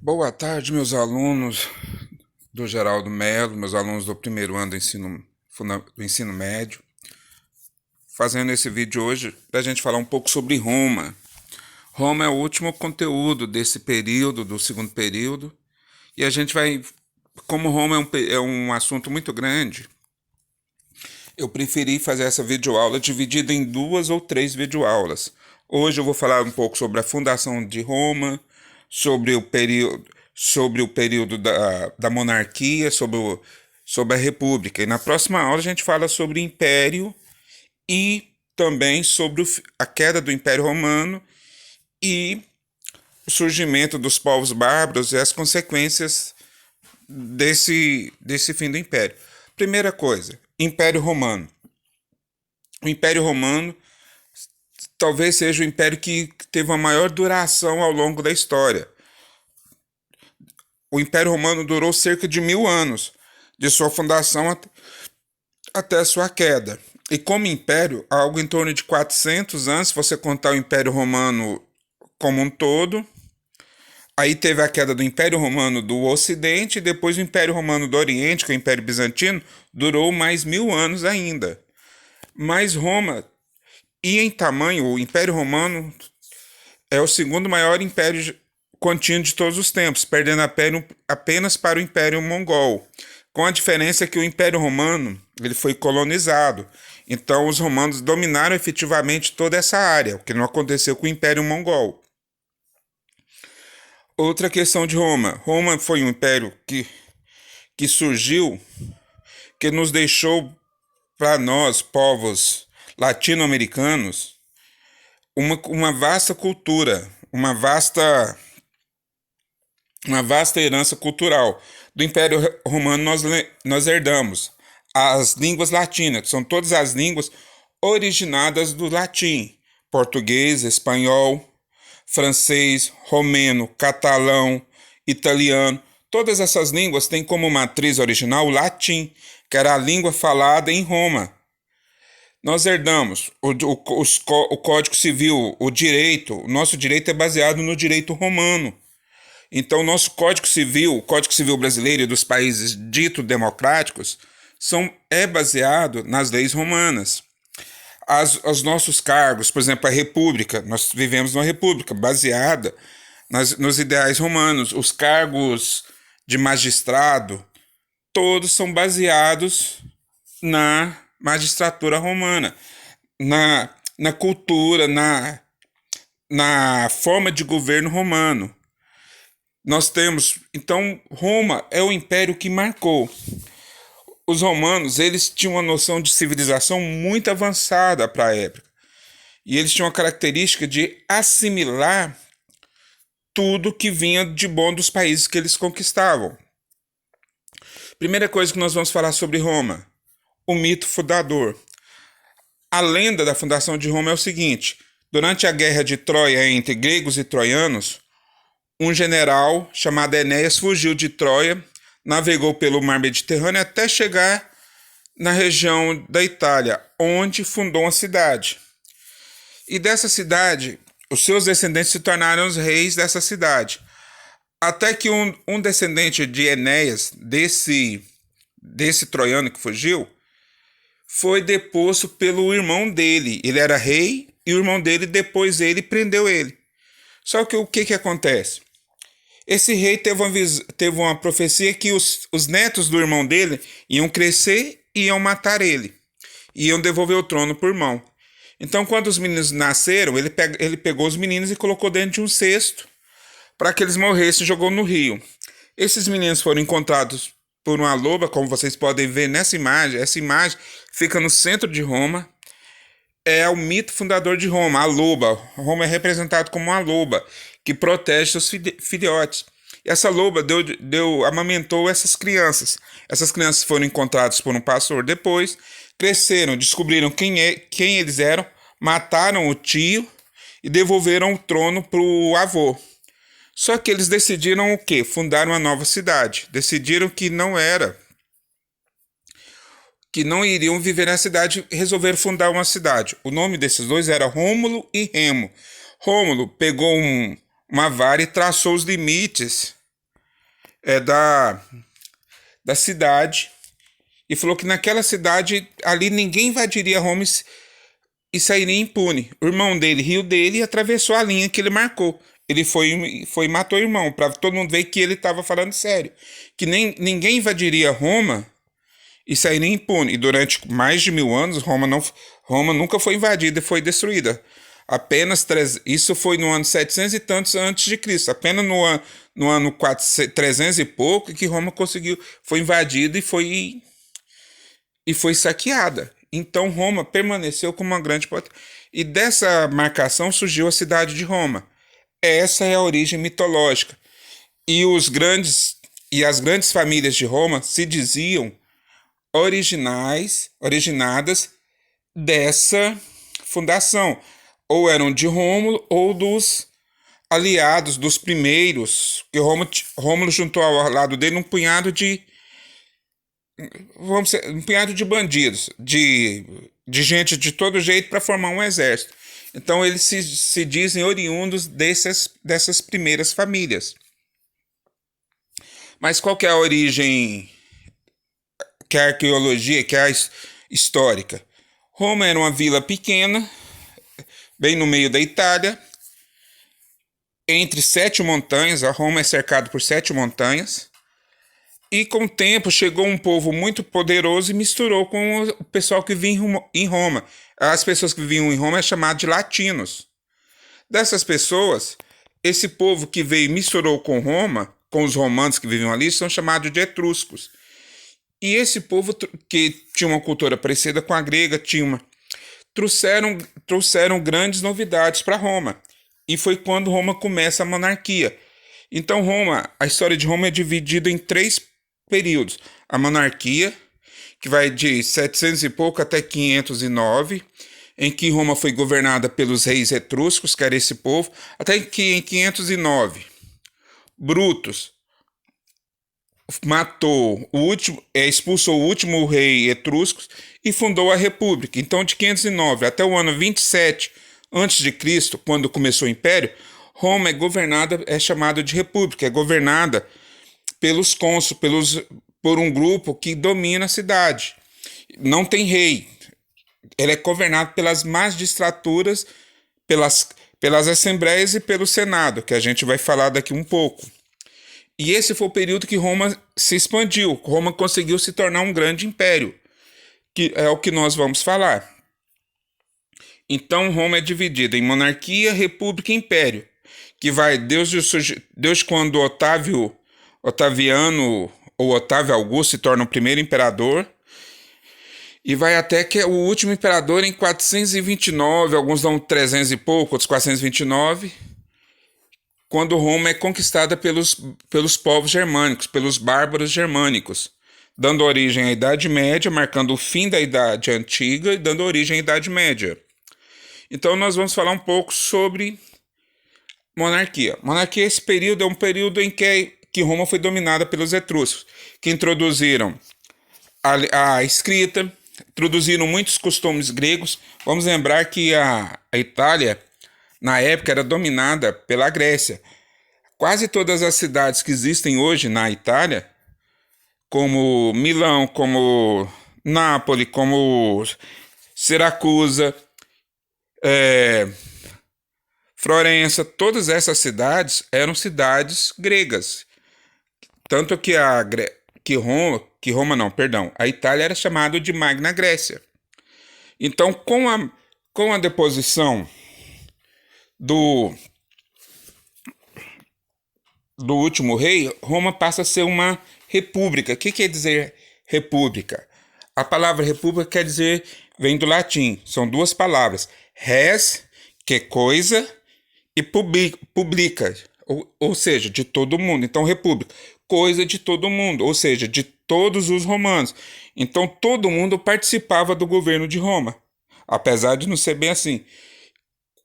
Boa tarde, meus alunos do Geraldo Melo, meus alunos do primeiro ano do ensino médio. Fazendo esse vídeo hoje para a gente falar um pouco sobre Roma. Roma é o último conteúdo desse período, do segundo período, e a gente vai, como Roma é um assunto muito grande, eu preferi fazer essa videoaula dividida em 2 ou 3 videoaulas. Hoje eu vou falar um pouco sobre a fundação de Roma, sobre o período da monarquia, sobre a república. E na próxima aula a gente fala sobre o império e também sobre a queda do Império Romano e o surgimento dos povos bárbaros e as consequências desse fim do Império. Primeira coisa, Império Romano. O Império Romano talvez seja o império que teve a maior duração ao longo da história. O Império Romano durou cerca de 1000 anos, de sua fundação até a sua queda. E como império, algo em torno de 400 anos, se você contar o Império Romano como um todo. Aí teve a queda do Império Romano do Ocidente, e depois o Império Romano do Oriente, que é o Império Bizantino, durou mais 1000 anos ainda. Mas Roma, e em tamanho, o Império Romano é o segundo maior império contínuo de todos os tempos, perdendo apenas para o Império Mongol, com a diferença que o Império Romano ele foi colonizado. Então os romanos dominaram efetivamente toda essa área, o que não aconteceu com o Império Mongol. Outra questão de Roma. Roma foi um império que surgiu, que nos deixou para nós, povos latino-americanos, uma vasta cultura, uma vasta herança cultural. Do Império Romano nós herdamos as línguas latinas, que são todas as línguas originadas do latim: português, espanhol, francês, romeno, catalão, italiano. Todas essas línguas têm como matriz original o latim, que era a língua falada em Roma. Nós herdamos o Código Civil, o nosso direito é baseado no direito romano. Então, nosso o Código Civil brasileiro e dos países ditos democráticos, é baseado nas leis romanas. Os nossos cargos, por exemplo, a República, nós vivemos numa República baseada nos ideais romanos. Os cargos de magistrado, todos são baseados na magistratura romana, na cultura, na forma de governo romano. Nós temos, então, Roma é o império que marcou. Os romanos, eles tinham uma noção de civilização muito avançada para a época. E eles tinham a característica de assimilar tudo que vinha de bom dos países que eles conquistavam. Primeira coisa que nós vamos falar sobre Roma, o mito fundador. A lenda da fundação de Roma é o seguinte: durante a guerra de Troia entre gregos e troianos, um general chamado Enéas fugiu de Troia, navegou pelo mar Mediterrâneo até chegar na região da Itália, onde fundou uma cidade. E dessa cidade, os seus descendentes se tornaram os reis dessa cidade. Até que um descendente de Enéas, desse troiano que fugiu, foi deposto pelo irmão dele. Ele era rei e o irmão dele, depois ele, prendeu ele. Só que o que acontece? Esse rei teve uma profecia que os netos do irmão dele iam crescer e iam matar ele. Iam devolver o trono para o irmão. Então, quando os meninos nasceram, ele pegou os meninos e colocou dentro de um cesto para que eles morressem e jogou no rio. Esses meninos foram encontrados por uma loba, como vocês podem ver nessa imagem. Essa imagem fica no centro de Roma. É o mito fundador de Roma, a loba. Roma é representado como uma loba que protege seus filhotes. E essa loba amamentou essas crianças. Essas crianças foram encontradas por um pastor depois, cresceram, descobriram quem eles eram, mataram o tio e devolveram o trono para o avô. Só que eles decidiram o quê? Fundar uma nova cidade. Decidiram que não iriam viver na cidade, resolveram fundar uma cidade. O nome desses dois era Rômulo e Remo. Rômulo pegou uma vara e traçou os limites da cidade, e falou que naquela cidade ali ninguém invadiria Roma e sairia impune. O irmão dele riu dele e atravessou a linha que ele marcou. Ele foi e matou o irmão, para todo mundo ver que ele estava falando sério. Que ninguém invadiria Roma e sairia impune. E durante mais de 1000 anos, Roma nunca foi invadida e foi destruída. Isso foi no ano 700 e tantos antes de Cristo. Apenas no ano 300 e pouco que Roma foi invadida e foi saqueada. Então Roma permaneceu como uma grande potência. E dessa marcação surgiu a cidade de Roma. Essa é a origem mitológica. E as grandes famílias de Roma se diziam originadas dessa fundação. Ou eram de Rômulo ou dos aliados, dos primeiros, que Rômulo juntou ao lado dele um punhado de bandidos, de gente de todo jeito para formar um exército. Então eles se dizem oriundos dessas primeiras famílias. Mas qual que é a origem que é a arqueologia, que é a histórica? Roma era uma vila pequena, bem no meio da Itália, entre 7 montanhas. A Roma é cercada por 7 montanhas. E com o tempo chegou um povo muito poderoso e misturou com o pessoal que vinha em Roma. As pessoas que viviam em Roma é chamado de latinos. Dessas pessoas, esse povo que veio e misturou com Roma, com os romanos que viviam ali, são chamados de etruscos. E esse povo que tinha uma cultura parecida com a grega, trouxeram grandes novidades para Roma. E foi quando Roma começa a monarquia. Então a história de Roma é dividida em 3 períodos. A monarquia, que vai de 700 e pouco até 509, em que Roma foi governada pelos reis etruscos, que era esse povo, até que em 509, Brutus expulsou o último rei etrusco e fundou a República. Então, de 509 até o ano 27 a.C., quando começou o Império, Roma é chamada de República, é governada pelos cônsules, por um grupo que domina a cidade. Não tem rei. Ela é governada pelas magistraturas, pelas assembleias e pelo Senado, que a gente vai falar daqui um pouco. E esse foi o período que Roma se expandiu. Roma conseguiu se tornar um grande império, que é o que nós vamos falar. Então, Roma é dividida em monarquia, república e império, que vai desde quando Otaviano ou Otávio Augusto se torna o primeiro imperador, e vai até que o último imperador em 429, alguns dão 300 e pouco, outros 429, quando Roma é conquistada pelos povos germânicos, pelos bárbaros germânicos, dando origem à Idade Média, marcando o fim da Idade Antiga e dando origem à Idade Média. Então nós vamos falar um pouco sobre monarquia. Monarquia, esse período é um período em que Roma foi dominada pelos etruscos, que introduziram a escrita, introduziram muitos costumes gregos. Vamos lembrar que a Itália, na época, era dominada pela Grécia. Quase todas as cidades que existem hoje na Itália, como Milão, como Nápoles, como Siracusa, Florença, todas essas cidades eram cidades gregas. Tanto que a Itália era chamada de Magna Grécia. Então, com a deposição do último rei, Roma passa a ser uma república. O que quer dizer república? A palavra república vem do latim. São 2 palavras. Res, que é coisa, e publica, ou seja, de todo mundo. Então, república, coisa de todo mundo, ou seja, de todos os romanos. Então, todo mundo participava do governo de Roma, apesar de não ser bem assim.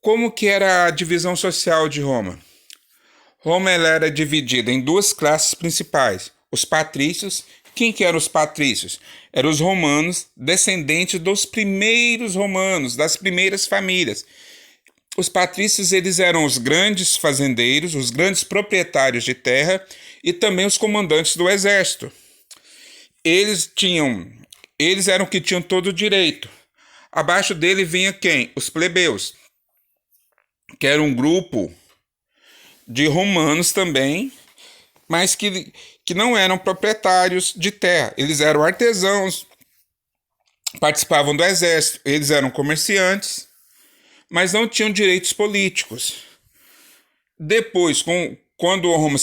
Como que era a divisão social de Roma? Roma ela era dividida em 2 classes principais. Os patrícios. Quem que eram os patrícios? Eram os romanos, descendentes dos primeiros romanos, das primeiras famílias. os patrícios eles eram os grandes fazendeiros, os grandes proprietários de terra e também os comandantes do exército. Eles eram que tinham todo o direito. Abaixo dele vinha quem? Os plebeus, que era um grupo de romanos também, mas que não eram proprietários de terra. Eles eram artesãos, participavam do exército, eles eram comerciantes, mas não tinham direitos políticos. Depois, quando Roma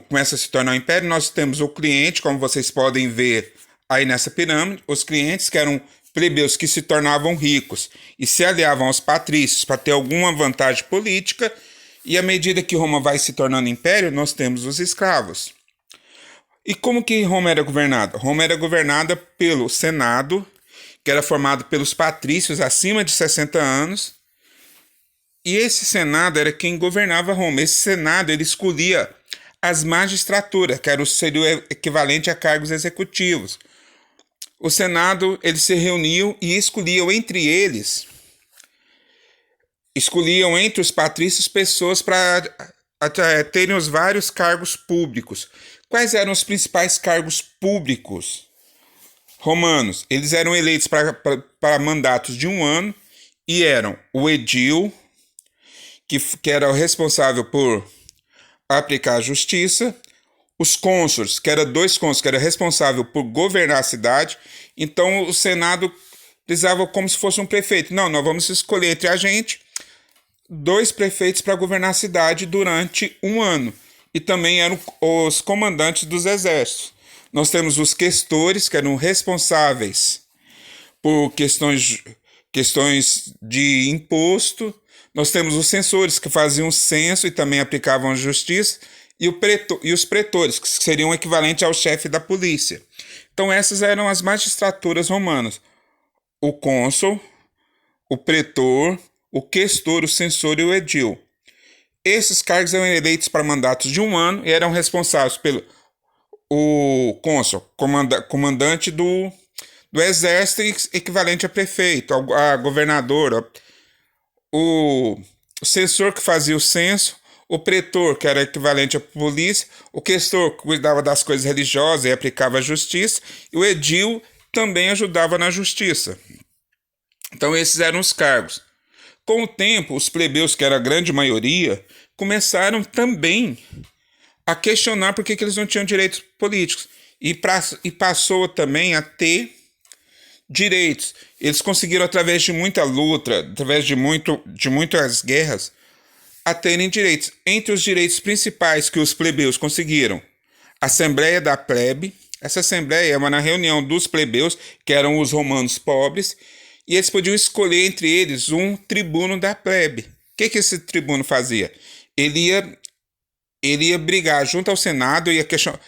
começa a se tornar um império, nós temos o cliente, como vocês podem ver aí nessa pirâmide, os clientes que eram plebeus que se tornavam ricos e se aliavam aos patrícios para ter alguma vantagem política, e à medida que Roma vai se tornando império, nós temos os escravos. E como que Roma era governada? Roma era governada pelo Senado, que era formado pelos patrícios acima de 60 anos, e esse Senado era quem governava Roma. Esse Senado ele escolhia as magistraturas, que seria o equivalente a cargos executivos. O Senado eles se reuniam e escolhiam entre os patrícios pessoas para terem os vários cargos públicos. Quais eram os principais cargos públicos romanos? Eles eram eleitos para mandatos de 1 ano e eram o edil, que era o responsável por aplicar a justiça, os cônsules, que eram 2 cônsules, que era responsável por governar a cidade. Então o Senado precisava como se fosse um prefeito. Não, nós vamos escolher entre a gente 2 prefeitos para governar a cidade durante 1 ano. E também eram os comandantes dos exércitos. Nós temos os questores, que eram responsáveis por questões de imposto. Nós temos os censores, que faziam censo e também aplicavam a justiça, e os pretores, que seriam o equivalente ao chefe da polícia. Então essas eram as magistraturas romanas: o cônsul, o pretor, o questor, o censor e o edil. Esses cargos eram eleitos para mandatos de 1 ano e eram responsáveis pelo cônsul, comandante do exército, equivalente a prefeito, a governador, o censor, que fazia o censo, o pretor, que era equivalente à polícia, o questor, que cuidava das coisas religiosas e aplicava a justiça, e o edil também ajudava na justiça. Então esses eram os cargos. Com o tempo, os plebeus, que era a grande maioria, começaram também a questionar por que eles não tinham direitos políticos, e passou também a ter direitos. Eles conseguiram, através de muita luta, através de muitas guerras, a terem direitos. Entre os direitos principais que os plebeus conseguiram: a Assembleia da Plebe. Essa Assembleia era uma reunião dos plebeus, que eram os romanos pobres, e eles podiam escolher entre eles um tribuno da plebe. O que esse tribuno fazia? Ele ia brigar junto ao Senado e ia questionar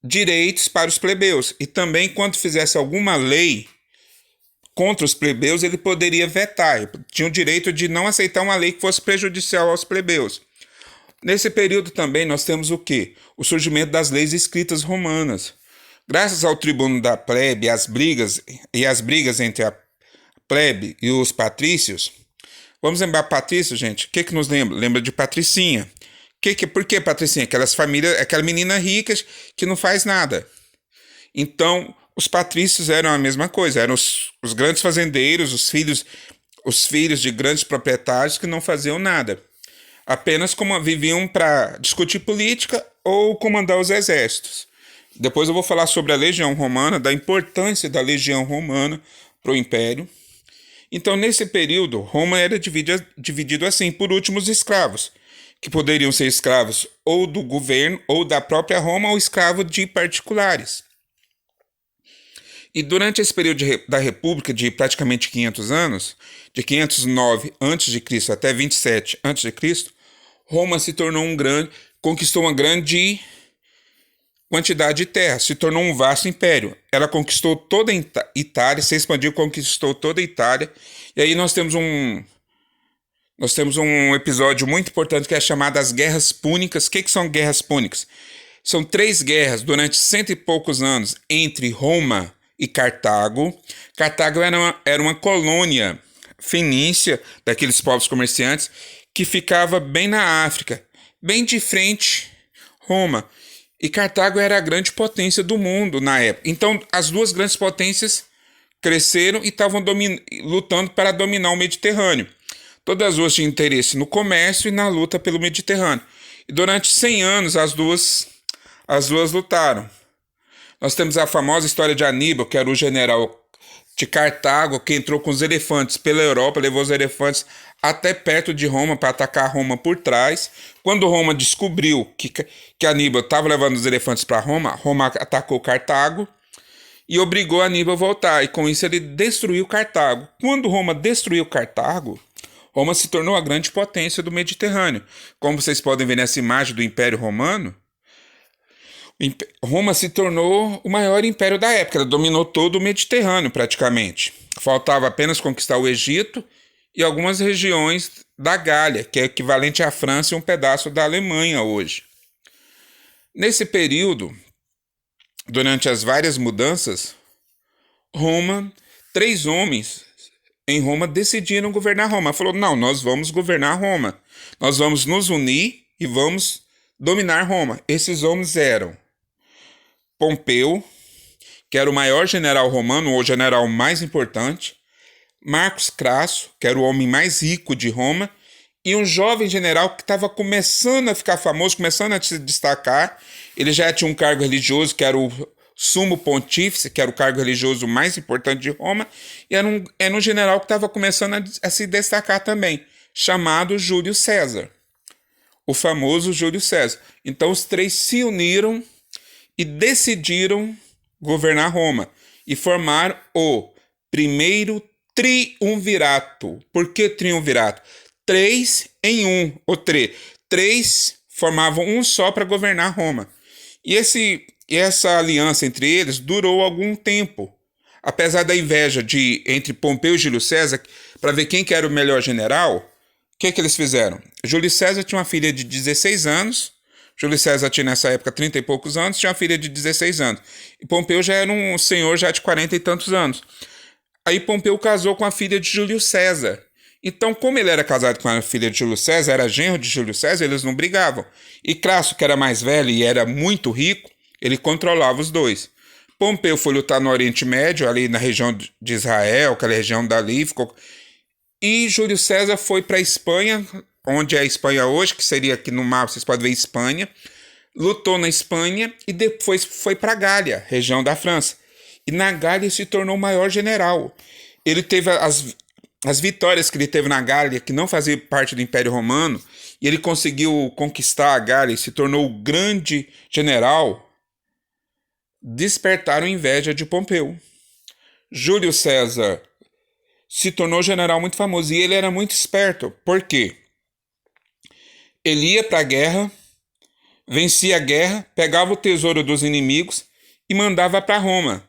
direitos para os plebeus. E também, quando fizesse alguma lei contra os plebeus, ele poderia vetar. Tinha o direito de não aceitar uma lei que fosse prejudicial aos plebeus. Nesse período também nós temos o quê? O surgimento das leis escritas romanas. Graças ao tribuno da plebe e as brigas entre a plebe e os patrícios. Vamos lembrar patrício, gente? O que nos lembra? Lembra de patricinha. Por que patricinha? Aquela menina rica que não faz nada. Então, os patrícios eram a mesma coisa, eram os grandes fazendeiros, os filhos de grandes proprietários que não faziam nada. Apenas viviam para discutir política ou comandar os exércitos. Depois eu vou falar sobre a legião romana, da importância da legião romana para o império. Então, nesse período, Roma era dividido assim: por último, os escravos, que poderiam ser escravos ou do governo ou da própria Roma, ou escravos de particulares. E durante esse período da República, de praticamente 500 anos, de 509 a.C. até 27 a.C., Roma conquistou uma grande quantidade de terra, se tornou um vasto império. Ela conquistou toda a Itália, se expandiu, conquistou toda a Itália. E aí nós temos um episódio muito importante, que é chamado as Guerras Púnicas. O que são guerras púnicas? São 3 guerras durante 100 e poucos anos entre Roma e Cartago. Cartago era uma colônia fenícia, daqueles povos comerciantes, que ficava bem na África, bem de frente Roma. E Cartago era a grande potência do mundo na época. Então, as duas grandes potências cresceram e estavam lutando para dominar o Mediterrâneo. Todas as duas tinham interesse no comércio e na luta pelo Mediterrâneo. E durante 100 anos, as duas lutaram. Nós temos a famosa história de Aníbal, que era o general de Cartago, que entrou com os elefantes pela Europa, levou os elefantes até perto de Roma para atacar Roma por trás. Quando Roma descobriu que Aníbal estava levando os elefantes para Roma, Roma atacou Cartago e obrigou Aníbal a voltar. E com isso ele destruiu Cartago. Quando Roma destruiu Cartago, Roma se tornou a grande potência do Mediterrâneo. Como vocês podem ver nessa imagem do Império Romano, Roma se tornou o maior império da época. Ela dominou todo o Mediterrâneo praticamente. Faltava apenas conquistar o Egito e algumas regiões da Gália, que é equivalente à França e um pedaço da Alemanha hoje. Nesse período, durante as várias mudanças, três homens em Roma decidiram governar Roma. Falou, não, nós vamos governar Roma. Nós vamos nos unir e vamos dominar Roma. Esses homens eram Pompeu, que era o maior general romano, ou o general mais importante, Marcos Crasso, que era o homem mais rico de Roma, e um jovem general que estava começando a ficar famoso, começando a se destacar. Ele já tinha um cargo religioso, que era o Sumo Pontífice, que era o cargo religioso mais importante de Roma, e era um general que estava começando a se destacar também, chamado Júlio César, o famoso Júlio César. Então os três se uniram e decidiram governar Roma e formaram o primeiro triunvirato. Por que triunvirato? 3 em 1, ou 3 formavam um só para governar Roma. E essa aliança entre eles durou algum tempo. Apesar da inveja entre Pompeu e Júlio César, para ver quem que era o melhor general, o que eles fizeram? Júlio César tinha uma filha de 16 anos, Júlio César tinha nessa época 30 e poucos anos, tinha uma filha de 16 anos. E Pompeu já era um senhor já de 40 e tantos anos. Aí Pompeu casou com a filha de Júlio César. Então, como ele era casado com a filha de Júlio César, era genro de Júlio César, eles não brigavam. E Crasso, que era mais velho e era muito rico, ele controlava os dois. Pompeu foi lutar no Oriente Médio, ali na região de Israel, aquela região dali, e Júlio César foi para a Espanha, onde é a Espanha hoje, que seria aqui no mapa, vocês podem ver Espanha, lutou na Espanha e depois foi para a Gália, região da França. E na Gália se tornou o maior general. Ele teve as vitórias que ele teve na Gália, que não fazia parte do Império Romano, e ele conseguiu conquistar a Gália e se tornou o grande general, despertaram inveja de Pompeu. Júlio César se tornou general muito famoso e ele era muito esperto. Por quê? Ele ia para a guerra, vencia a guerra, pegava o tesouro dos inimigos e mandava para Roma,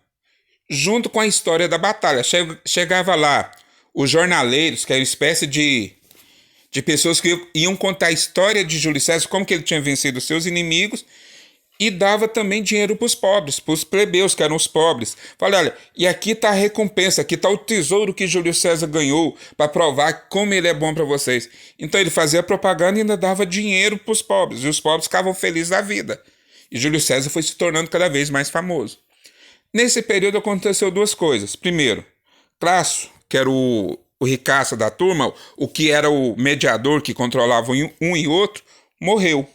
junto com a história da batalha. Chegava lá os jornaleiros, que eram uma espécie de pessoas que iam contar a história de Júlio César, como que ele tinha vencido os seus inimigos, e dava também dinheiro para os pobres, para os plebeus, que eram os pobres. Falei, olha, e aqui está a recompensa, aqui está o tesouro que Júlio César ganhou, para provar como ele é bom para vocês. Então ele fazia propaganda e ainda dava dinheiro para os pobres, e os pobres ficavam felizes da vida. E Júlio César foi se tornando cada vez mais famoso. Nesse período aconteceu duas coisas. Primeiro, Crasso, que era o ricaço da turma, o que era o mediador que controlava um e outro, morreu.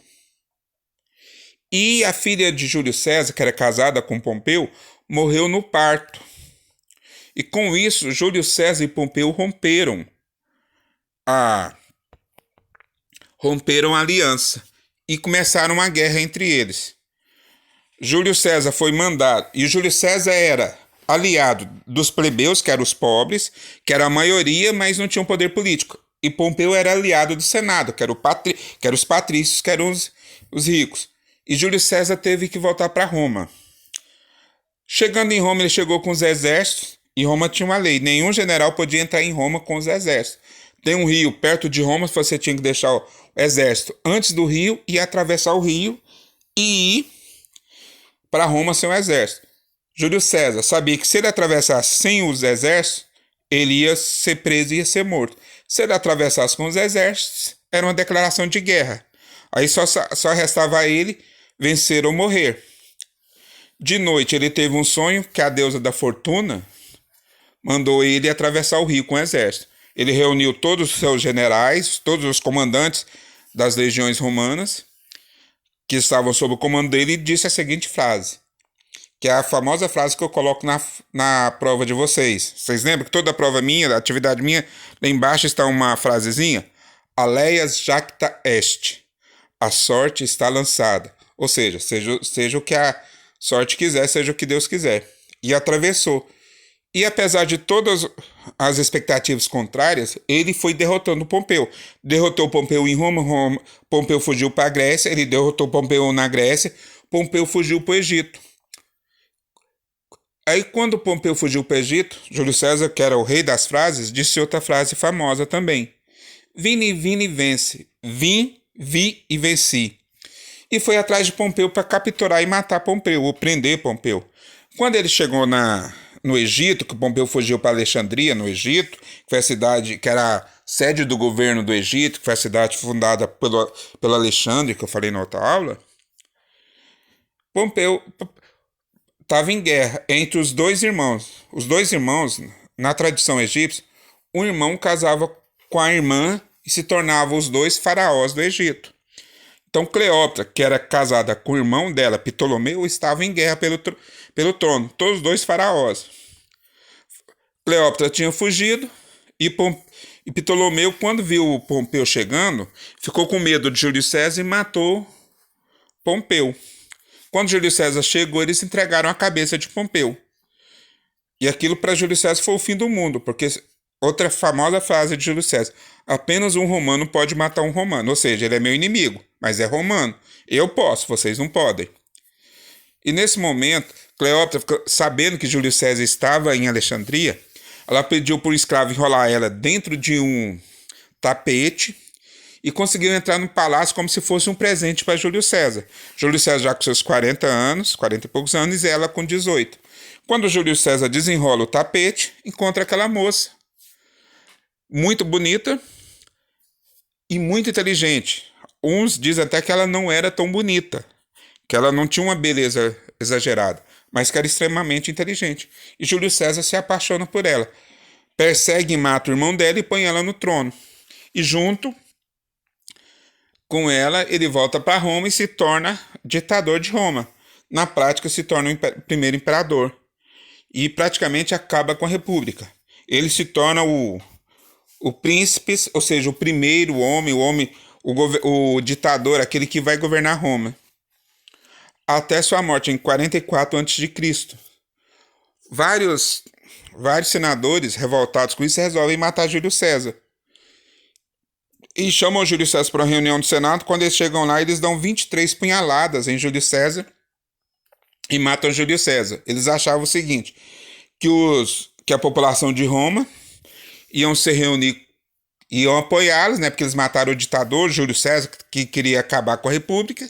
E a filha de Júlio César, que era casada com Pompeu, morreu no parto. E com isso, Júlio César e Pompeu romperam a aliança e começaram uma guerra entre eles. Júlio César foi mandado, e Júlio César era aliado dos plebeus, que eram os pobres, que era a maioria, mas não tinham poder político. E Pompeu era aliado do Senado, que eram os patrícios, que eram os ricos. E Júlio César teve que voltar para Roma. Chegando em Roma, ele chegou com os exércitos, e Roma tinha uma lei: nenhum general podia entrar em Roma com os exércitos. Tem um rio perto de Roma, você tinha que deixar o exército antes do rio e atravessar o rio e ir para Roma sem o exército. Júlio César sabia que se ele atravessasse sem os exércitos, ele ia ser preso e ia ser morto. Se ele atravessasse com os exércitos, era uma declaração de guerra. Aí só restava a ele vencer ou morrer. De noite ele teve um sonho que a deusa da fortuna mandou ele atravessar o rio com o exército. Ele reuniu todos os seus generais, todos os comandantes das legiões romanas que estavam sob o comando dele e disse a seguinte frase, que é a famosa frase que eu coloco na prova de vocês. Vocês lembram que toda a prova minha, a atividade minha, lá embaixo está uma frasezinha? Aleias jacta est. A sorte está lançada. Ou seja o que a sorte quiser, seja o que Deus quiser. E atravessou. E apesar de todas as expectativas contrárias, ele foi derrotando Pompeu. Derrotou Pompeu em Roma, Pompeu fugiu para a Grécia, ele derrotou Pompeu na Grécia, Pompeu fugiu para o Egito. Aí quando Pompeu fugiu para o Egito, Júlio César, que era o rei das frases, disse outra frase famosa também. Vini, vini, vence. Vim, vi e venci. E foi atrás de Pompeu para capturar e matar Pompeu, ou prender Pompeu. Quando ele chegou no Egito, que Pompeu fugiu para Alexandria, no Egito, que foi a cidade que era a sede do governo do Egito, que foi a cidade fundada pelo Alexandre, que eu falei na outra aula, Pompeu estava em guerra entre os dois irmãos. Os dois irmãos, na tradição egípcia, um irmão casava com a irmã e se tornavam os dois faraós do Egito. Então Cleópatra, que era casada com o irmão dela, Ptolomeu, estava em guerra pelo trono, todos os dois faraós. Cleópatra tinha fugido e Ptolomeu, quando viu Pompeu chegando, ficou com medo de Júlio César e matou Pompeu. Quando Júlio César chegou, eles entregaram a cabeça de Pompeu. E aquilo para Júlio César foi o fim do mundo, porque outra famosa frase de Júlio César, apenas um romano pode matar um romano, ou seja, ele é meu inimigo, mas é romano. Eu posso, vocês não podem. E nesse momento, Cleópatra, sabendo que Júlio César estava em Alexandria, ela pediu para o escravo enrolar ela dentro de um tapete e conseguiu entrar no palácio como se fosse um presente para Júlio César. Júlio César já com seus 40 anos, 40 e poucos anos, e ela com 18. Quando Júlio César desenrola o tapete, encontra aquela moça, muito bonita e muito inteligente. Uns dizem até que ela não era tão bonita, que ela não tinha uma beleza exagerada, mas que era extremamente inteligente. E Júlio César se apaixona por ela. Persegue e mata o irmão dela e põe ela no trono. E junto com ela, ele volta para Roma e se torna ditador de Roma. Na prática, se torna o primeiro imperador. E praticamente acaba com a república. Ele se torna o príncipe, ou seja, o primeiro homem, o ditador, aquele que vai governar Roma. Até sua morte em 44 a.C. Vários senadores revoltados com isso resolvem matar Júlio César. E chamam Júlio César para uma reunião do Senado. Quando eles chegam lá, eles dão 23 punhaladas em Júlio César e matam Júlio César. Eles achavam o seguinte, que a população de Roma iam se reunir, iam apoiá-los, né, porque eles mataram o ditador Júlio César, que queria acabar com a república.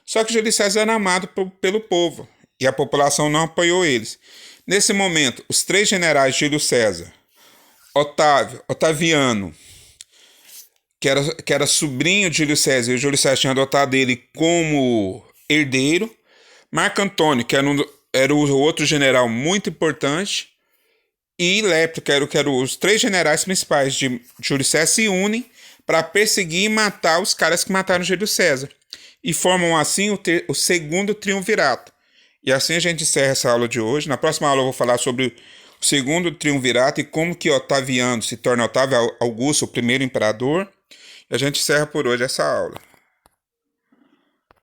Só que Júlio César era amado pelo povo e a população não apoiou eles. Nesse momento, os 3 generais de Júlio César, Otaviano, que era sobrinho de Júlio César, e o Júlio César tinha adotado ele como herdeiro, Marco Antônio, que era o outro general muito importante, e Lepto, que eram os 3 generais principais de Júlio César, se unem para perseguir e matar os caras que mataram Júlio César. E formam assim o segundo triunvirato. E assim a gente encerra essa aula de hoje. Na próxima aula eu vou falar sobre o segundo triunvirato e como que Otaviano se torna Otávio Augusto, o primeiro imperador. E a gente encerra por hoje essa aula.